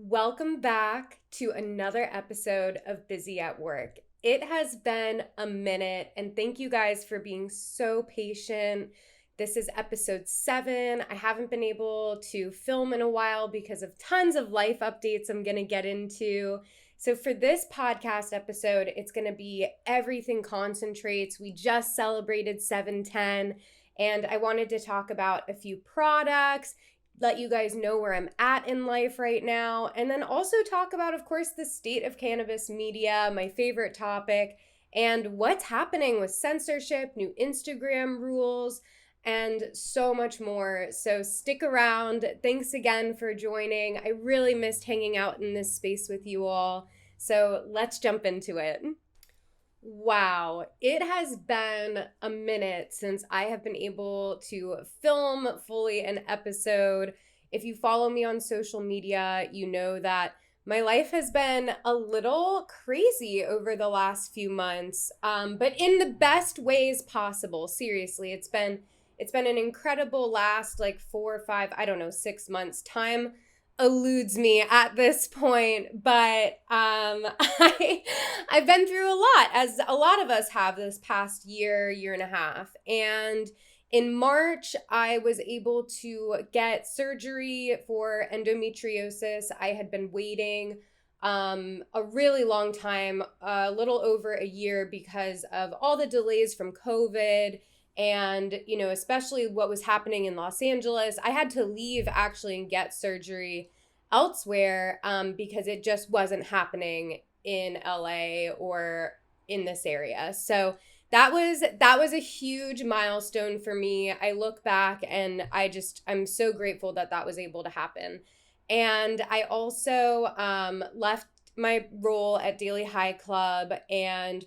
Welcome back to another episode of Busy at Work. It has been a minute, and thank you guys for being so patient. This is episode 7. I haven't been able to film in a while because of tons of life updates I'm going to get into. So for this podcast episode, it's going to be Everything Concentrates. We just celebrated 7/10, and I wanted to talk about a few products, let you guys know where I'm at in life right now, and then also talk about, of course, the state of cannabis media, my favorite topic, and what's happening with censorship, new Instagram rules, and so much more. So stick around. Thanks again for joining. I really missed hanging out in this space with you all. So let's jump into it. Wow, it has been a minute since I have been able to film fully an episode. If you follow me on social media, you know that my life has been a little crazy over the last few months, but in the best ways possible. Seriously, it's been an incredible last like 4 or 5, I don't know, 6 months. Time eludes me at this point, but I've been through a lot, as a lot of us have this past year and a half. And in March, I was able to get surgery for endometriosis. I had been waiting a really long time, a little over a year, because of all the delays from COVID and, especially what was happening in Los Angeles. I had to leave actually and get surgery elsewhere because it just wasn't happening in LA or in this area. So that was a huge milestone for me. I look back and I'm so grateful that that was able to happen. And I also left my role at Daily High Club and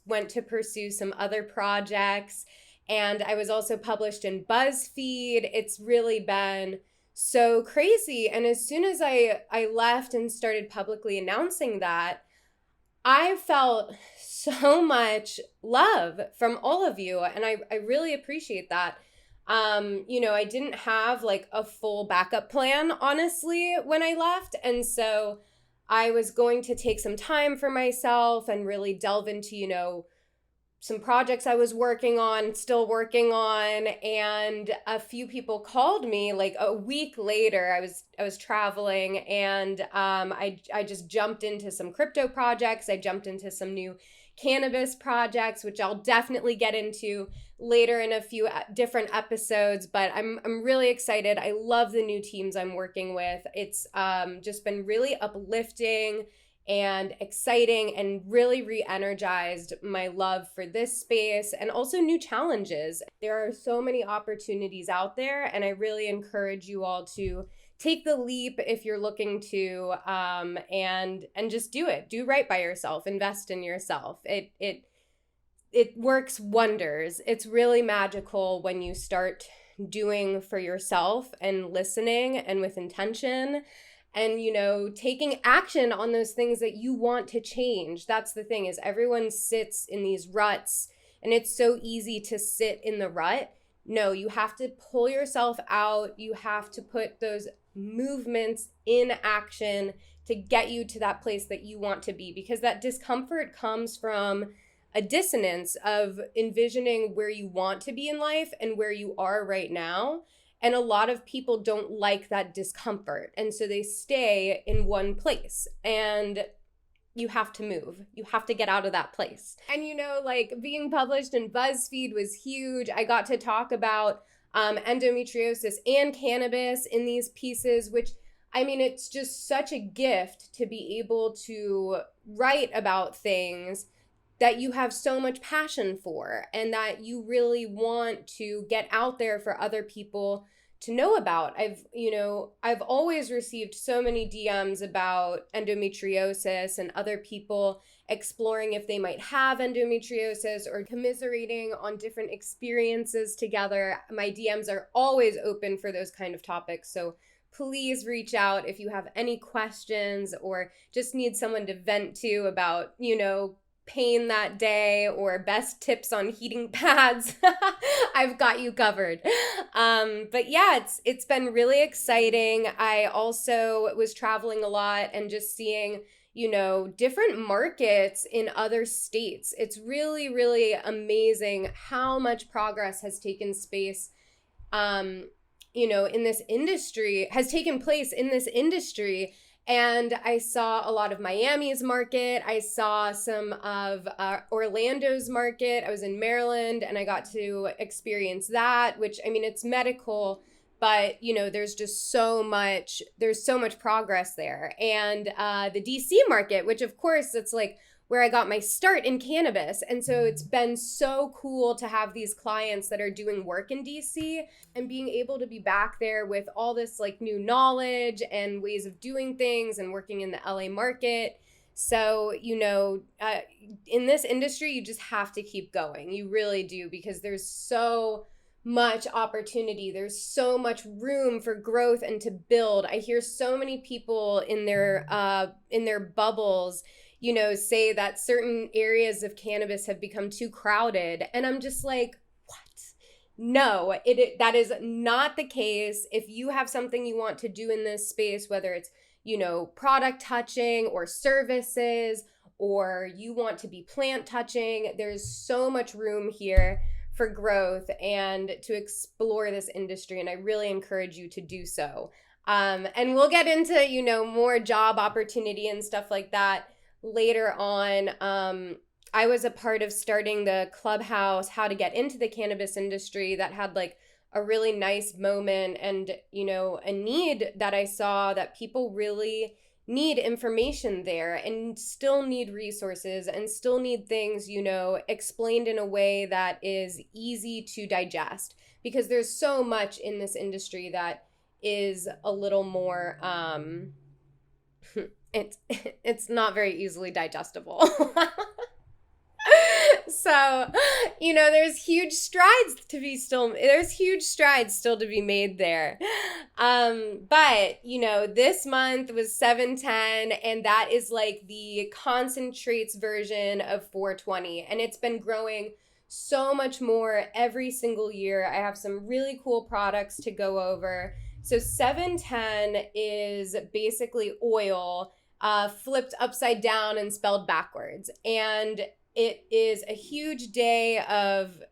went to pursue some other projects. And I was also published in BuzzFeed. It's really been so crazy. And as soon as I left and started publicly announcing that, I felt so much love from all of you. And I really appreciate that. I didn't have like a full backup plan, honestly, when I left. And so I was going to take some time for myself and really delve into, some projects I was still working on, and a few people called me like a week later. I was traveling, and I just jumped into some crypto projects. I jumped into some new cannabis projects, which I'll definitely get into later in a few different episodes. But I'm really excited. I love the new teams I'm working with. It's just been really uplifting and exciting, and really re-energized my love for this space, and also new challenges. There are so many opportunities out there, and I really encourage you all to take the leap if you're looking to, and just do it. Do right by yourself. Invest in yourself. It works wonders. It's really magical when you start doing for yourself and listening and with intention, and taking action on those things that you want to change. That's the thing, is everyone sits in these ruts, and it's so easy to sit in the rut. No, you have to pull yourself out. You have to put those movements in action to get you to that place that you want to be, because that discomfort comes from a dissonance of envisioning where you want to be in life and where you are right now. And a lot of people don't like that discomfort. And so they stay in one place. And you have to move. You have to get out of that place. And like being published in BuzzFeed was huge. I got to talk about endometriosis and cannabis in these pieces, which, I mean, it's just such a gift to be able to write about things that you have so much passion for, and that you really want to get out there for other people to know about. I've always received so many DMs about endometriosis, and other people exploring if they might have endometriosis or commiserating on different experiences together. My DMs are always open for those kind of topics. So please reach out if you have any questions or just need someone to vent to about, pain that day or best tips on heating pads, I've got you covered. But yeah, it's been really exciting. I also was traveling a lot and just seeing, you know, different markets in other states. It's really, really amazing how much progress has taken space, you know, in this industry, has taken place in this industry. And I saw a lot of Miami's market. I saw some of Orlando's market. I was in Maryland and I got to experience that, which, I mean, it's medical, but, you know, there's so much progress there. And the DC market, which of course it's like where I got my start in cannabis. And so it's been so cool to have these clients that are doing work in DC and being able to be back there with all this like new knowledge and ways of doing things and working in the LA market. So, you know, in this industry, you just have to keep going. You really do, because there's so much opportunity. There's so much room for growth and to build. I hear so many people in their bubbles, you know, say that certain areas of cannabis have become too crowded. And I'm just like, what? No, that is not the case. If you have something you want to do in this space, whether it's, you know, product touching or services, or you want to be plant touching, there's so much room here for growth and to explore this industry. And I really encourage you to do so. And we'll get into, you know, more job opportunity and stuff like that later on. I was a part of starting the Clubhouse, how to get into the cannabis industry, that had like a really nice moment and, you know, a need that I saw, that people really need information there and still need resources and still need things, you know, explained in a way that is easy to digest, because there's so much in this industry that is a little more it's not very easily digestible. So, you know, there's huge strides still to be made there. But, you know, this month was 710, and that is like the concentrates version of 420, and it's been growing so much more every single year. I have some really cool products to go over. So 710 is basically oil flipped upside down and spelled backwards. And it is a huge day of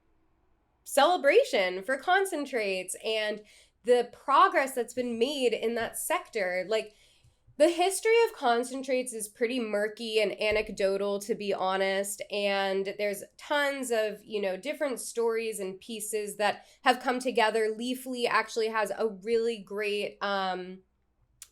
celebration for concentrates and the progress that's been made in that sector. Like, the history of concentrates is pretty murky and anecdotal, to be honest, and there's tons of, you know, different stories and pieces that have come together. Leafly actually has a really great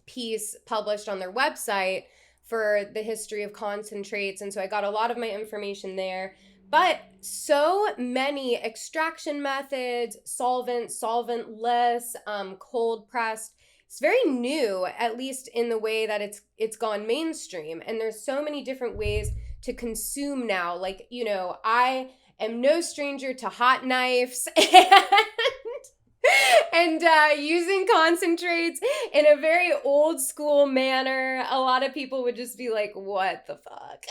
piece published on their website for the history of concentrates, and so I got a lot of my information there. But so many extraction methods, solventless, cold pressed. It's very new, at least in the way that it's gone mainstream. And there's so many different ways to consume now. Like, you know, I am no stranger to hot knives and using concentrates in a very old school manner. A lot of people would just be like, what the fuck?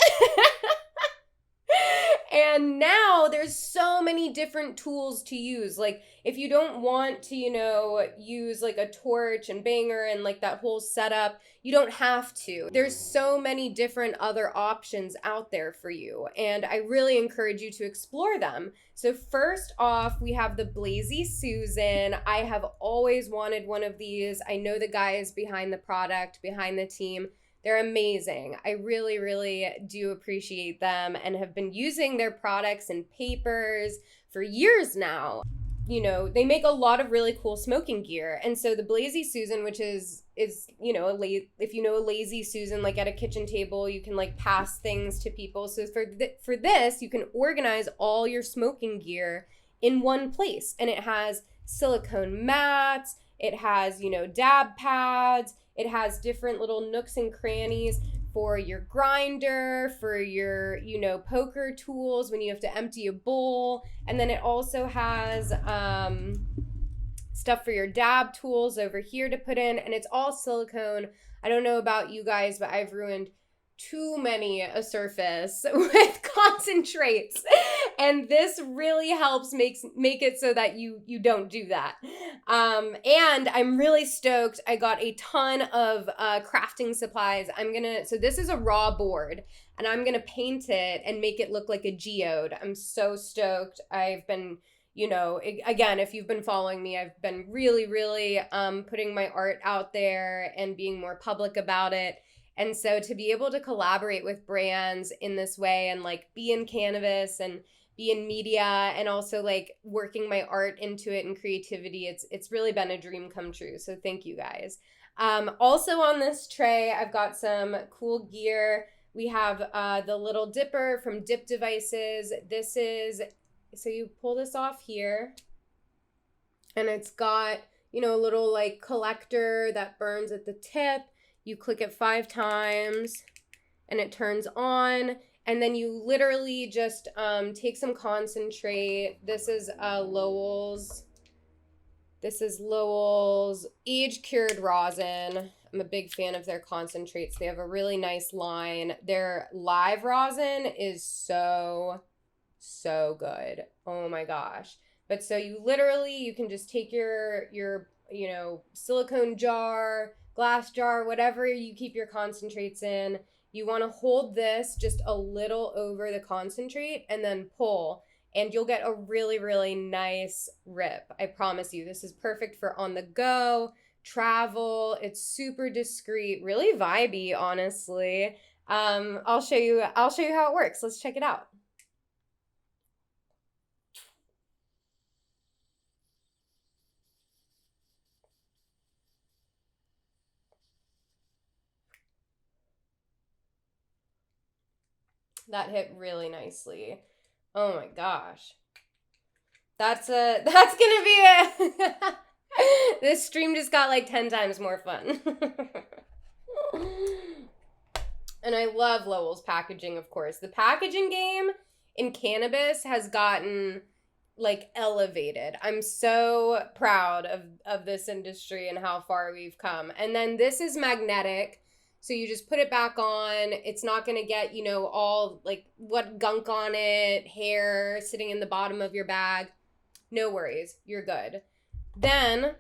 And now there's so many different tools to use. Like, if you don't want to, you know, use like a torch and banger and like that whole setup, you don't have to. There's so many different other options out there for you, and I really encourage you to explore them. So first off, we have the BIZZY Susan. I have always wanted one of these. I know the guys behind the product, behind the team. They're amazing. I really, really do appreciate them and have been using their products and papers for years now. You know, they make a lot of really cool smoking gear. And so the BIZZY Susan, which is you know, if you know a lazy Susan, like at a kitchen table, you can like pass things to people. So for this, you can organize all your smoking gear in one place. And it has silicone mats, it has, you know, dab pads, it has different little nooks and crannies for your grinder, for your, you know, poker tools when you have to empty a bowl. And then it also has stuff for your dab tools over here to put in, and it's all silicone. I don't know about you guys, but I've ruined too many a surface with concentrates, and this really helps make it so that you don't do that. And I'm really stoked. I got a ton of crafting supplies. So this is a raw board, and I'm gonna paint it and make it look like a geode. I'm so stoked. I've been, again, if you've been following me, I've been really, really putting my art out there and being more public about it. And so to be able to collaborate with brands in this way and like be in cannabis and be in media and also like working my art into it and creativity, it's really been a dream come true. So thank you guys. Also on this tray, I've got some cool gear. We have the little dipper from Dip Devices. So you pull this off here, and it's got, a little like collector that burns at the tip. You click it 5 times and it turns on. And then you literally just take some concentrate. This is Lowell's. This is Lowell's age-cured rosin. I'm a big fan of their concentrates. They have a really nice line. Their live rosin is so good. Oh my gosh. But so you can just take your silicone jar, glass jar, whatever you keep your concentrates in. You want to hold this just a little over the concentrate and then pull, and you'll get a really, really nice rip. I promise you, this is perfect for on the go, travel. It's super discreet, really vibey, honestly. I'll show you how it works. Let's check it out. That hit really nicely. Oh my gosh. That's gonna be it. This stream just got like 10 times more fun. And I love Lowell's packaging, of course. The packaging game in cannabis has gotten like elevated. I'm so proud of this industry and how far we've come. And then this is magnetic. So you just put it back on. It's not going to get, all like what gunk on it, hair sitting in the bottom of your bag. No worries. You're good. Then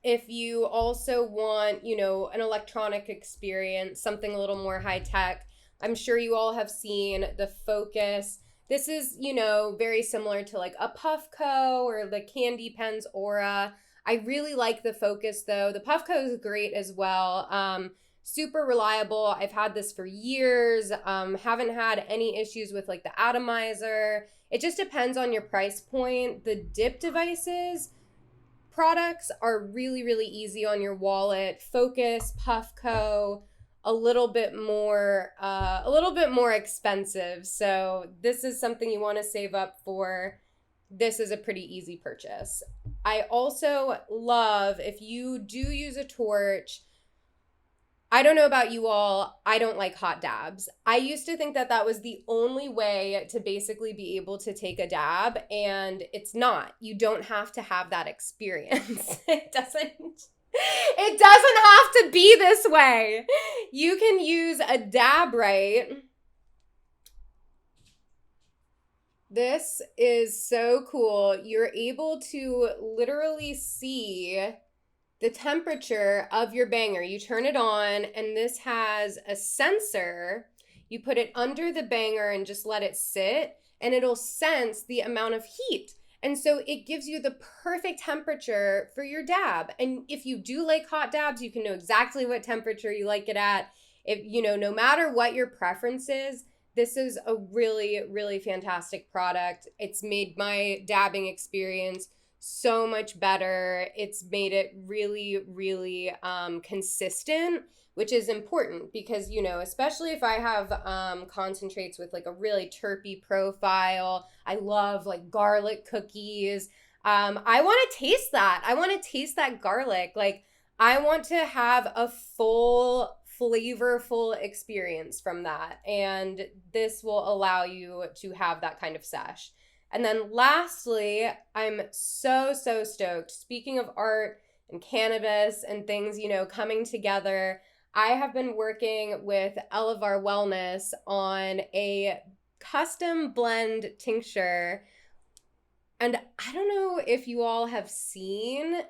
if you also want, an electronic experience, something a little more high tech, I'm sure you all have seen the Focus. This is, very similar to like a Puffco or the Candy Pens Aura. I really like the Focus though. The Puffco is great as well. Super reliable. I've had this for years. Haven't had any issues with like the atomizer. It just depends on your price point. The Dip Devices products are really, really easy on your wallet. Focus, Puffco, a little bit more expensive. So this is something you want to save up for. This is a pretty easy purchase. I also love, if you do use a torch, I don't know about you all, I don't like hot dabs. I used to think that was the only way to basically be able to take a dab, and it's not. You don't have to have that experience. It doesn't have to be this way. You can use a dab right. This is so cool. You're able to literally see the temperature of your banger. You turn it on, and this has a sensor. You put it under the banger and just let it sit, and it'll sense the amount of heat. And so it gives you the perfect temperature for your dab. And if you do like hot dabs, you can know exactly what temperature you like it at. If no matter what your preference is, this is a really, really fantastic product. It's made my dabbing experience so much better. It's made it really, really consistent, which is important because, especially if I have concentrates with like a really terpy profile. I love like garlic cookies. I want to taste that. I want to taste that garlic. Like I want to have a full flavorful experience from that. And this will allow you to have that kind of sesh. And then lastly, I'm so stoked. Speaking of art and cannabis and things, coming together, I have been working with Elevar Wellness on a custom blend tincture. And I don't know if you all have seen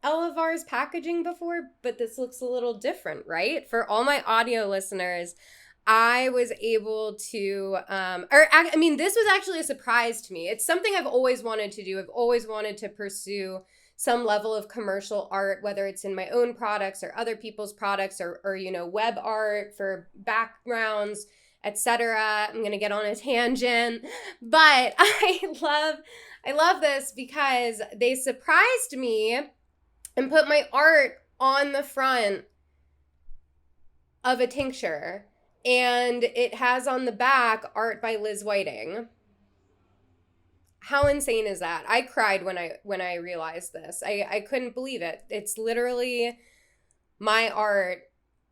Elevar's packaging before, but this looks a little different, right? For all my audio listeners, I was able to, this was actually a surprise to me. It's something I've always wanted to do. I've always wanted to pursue some level of commercial art, whether it's in my own products or other people's products or web art for backgrounds, etc. I'm going to get on a tangent, but I love this because they surprised me and put my art on the front of a tincture. And it has on the back art by Liz Whiting. How insane is that? I cried when I realized this. I couldn't believe it. It's literally my art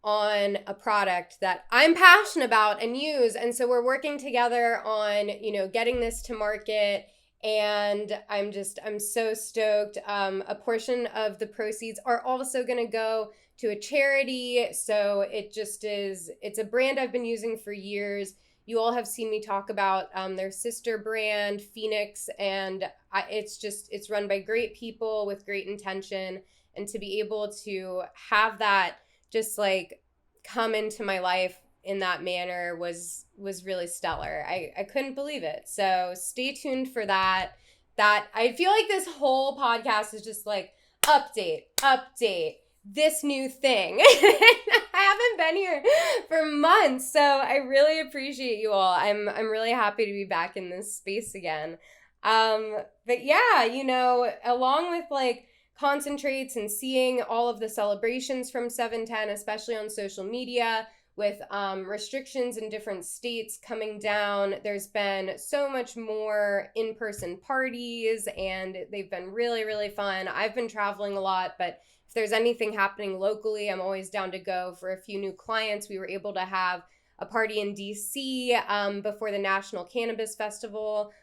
on a product that I'm passionate about and use. And so we're working together on, getting this to market. And I'm so stoked. A portion of the proceeds are also going to go to a charity. So it's a brand I've been using for years. You all have seen me talk about their sister brand, Phoenix, and it's run by great people with great intention. And to be able to have that just like come into my life in that manner was really stellar. I couldn't believe it. So stay tuned for that. I feel like this whole podcast is just like update, this new thing. I haven't been here for months, so I really appreciate you all. I'm really happy to be back in this space again. But yeah, along with like concentrates and seeing all of the celebrations from 710, especially on social media, with restrictions in different states coming down, there's been so much more in-person parties, and they've been really, really fun. I've been traveling a lot, but if there's anything happening locally, I'm always down to go. For a few new clients, we were able to have a party in DC before the National Cannabis Festival,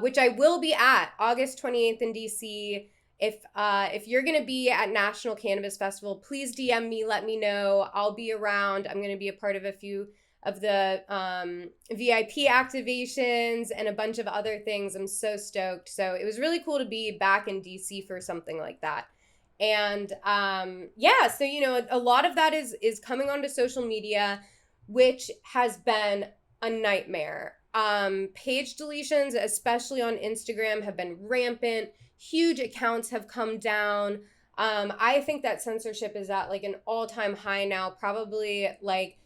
which I will be at August 28th in DC. If you're going to be at National Cannabis Festival, please DM me, let me know. I'll be around. I'm going to be a part of a few of the VIP activations and a bunch of other things. I'm so stoked. So it was really cool to be back in DC for something like that. And so, a lot of that is coming onto social media, which has been a nightmare. Page deletions, especially on Instagram, have been rampant. Huge accounts have come down. I think that censorship is at like an all-time high now, probably like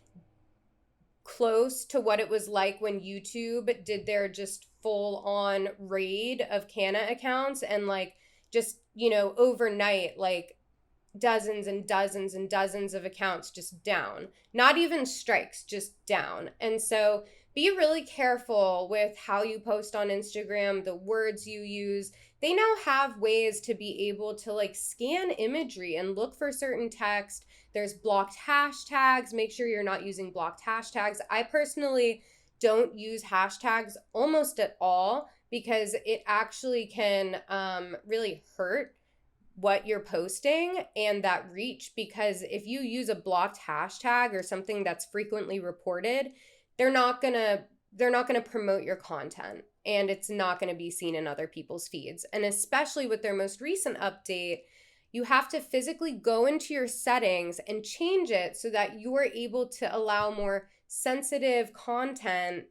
close to what it was like when YouTube did their just full-on raid of Canna accounts, and like just, overnight, like dozens and dozens and dozens of accounts just down. Not even strikes, just down. And so be really careful with how you post on Instagram, the words you use. They now have ways to be able to like scan imagery and look for certain text. There's blocked hashtags. Make sure you're not using blocked hashtags. I personally don't use hashtags almost at all because it actually can really hurt what you're posting and that reach, because if you use a blocked hashtag or something that's frequently reported, they're not gonna promote your content, and it's not going to be seen in other people's feeds. And especially with their most recent update, you have to physically go into your settings and change it so that you are able to allow more sensitive content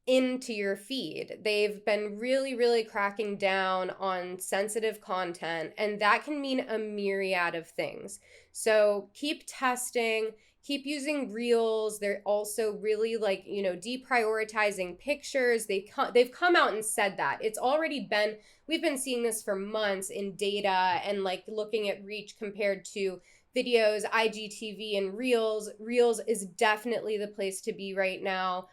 into your feed. They've been really, really cracking down on sensitive content, and that can mean a myriad of things. So keep testing, keep using reels. They're also really like, deprioritizing pictures. They've come out and said that. We've been seeing this for months in data and like looking at reach compared to videos, IGTV, and reels. Reels is definitely the place to be right now.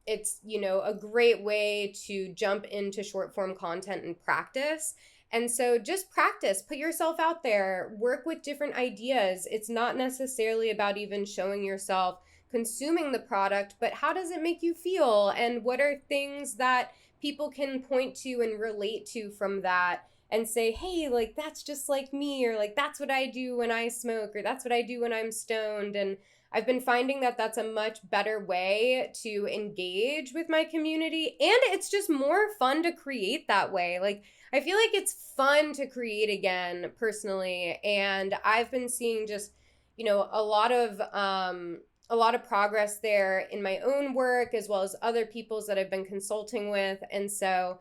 It's, a great way to jump into short form content and practice. And so just practice, put yourself out there, work with different ideas. It's not necessarily about even showing yourself consuming the product, but how does it make you feel? And what are things that people can point to and relate to from that? and say, hey, like, that's just like me, or like, that's what I do when I smoke, or that's what I do when I'm stoned. And I've been finding that that's a much better way to engage with my community. And it's just more fun to create that way. Like, I feel like it's fun to create again, personally. And I've been seeing just, a lot of progress there in my own work, as well as other people's that I've been consulting with. And so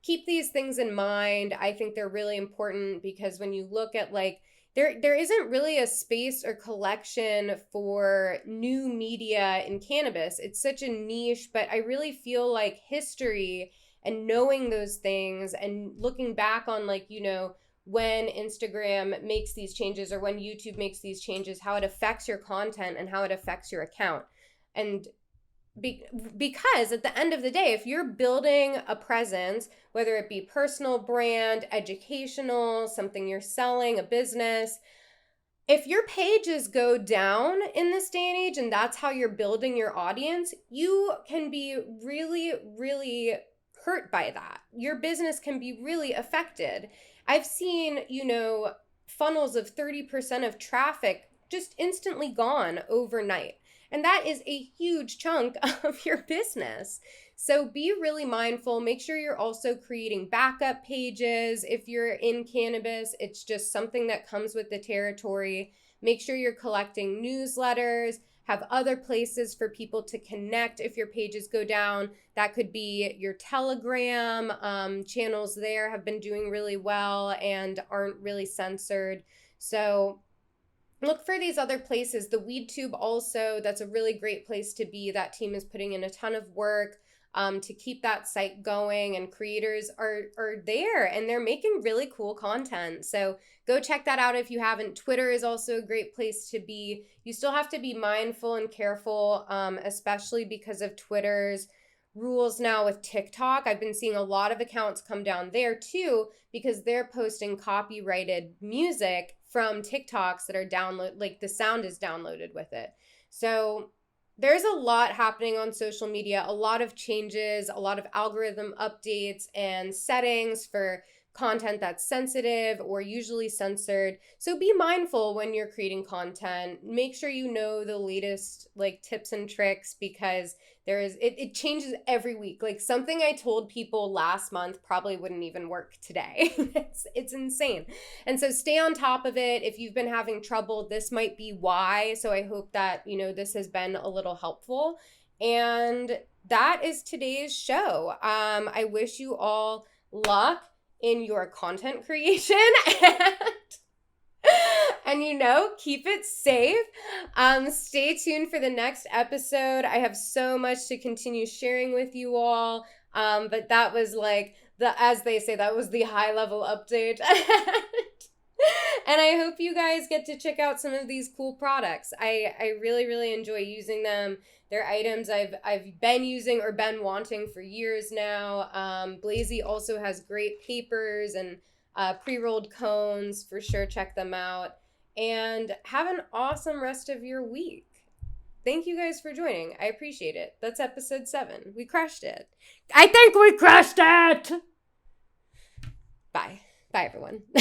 keep these things in mind. I think they're really important because when you look at, like, there isn't really a space or collection for new media in cannabis. It's such a niche, but I really feel like history and knowing those things and looking back on, like, when Instagram makes these changes or when YouTube makes these changes, how it affects your content and how it affects your account. And because at the end of the day, if you're building a presence, whether it be personal brand, educational, something you're selling, a business, if your pages go down in this day and age and that's how you're building your audience, you can be really, really hurt by that. Your business can be really affected. I've seen, funnels of 30% of traffic just instantly gone overnight. And that is a huge chunk of your business. So be really mindful. Make sure you're also creating backup pages. If you're in cannabis, it's just something that comes with the territory. Make sure you're collecting newsletters, have other places for people to connect if your pages go down. That could be your Telegram. Channels there have been doing really well and aren't really censored. So look for these other places. The WeedTube also, that's a really great place to be. That team is putting in a ton of work to keep that site going, and creators are there and they're making really cool content. So go check that out if you haven't. Twitter is also a great place to be. You still have to be mindful and careful, especially because of Twitter's rules now with TikTok. I've been seeing a lot of accounts come down there too because they're posting copyrighted music from TikToks that are like the sound is downloaded with it. So there's a lot happening on social media, a lot of changes, a lot of algorithm updates and settings for content that's sensitive or usually censored. So be mindful when you're creating content. Make sure you know the latest, like, tips and tricks, because it changes every week. Like, something I told people last month probably wouldn't even work today. It's insane. And so stay on top of it. If you've been having trouble, this might be why. So I hope that, this has been a little helpful. And that is today's show. I wish you all luck in your content creation and keep it safe. Stay tuned for the next episode. I have so much to continue sharing with you all. But that was like as they say, that was the high level update. And I hope you guys get to check out some of these cool products. I really, really enjoy using them. They're items I've been using or been wanting for years now. BIZZY also has great papers and pre-rolled cones. For sure, check them out. And have an awesome rest of your week. Thank you guys for joining. I appreciate it. That's episode 7. We crushed it. I think we crushed it! Bye. Bye, everyone.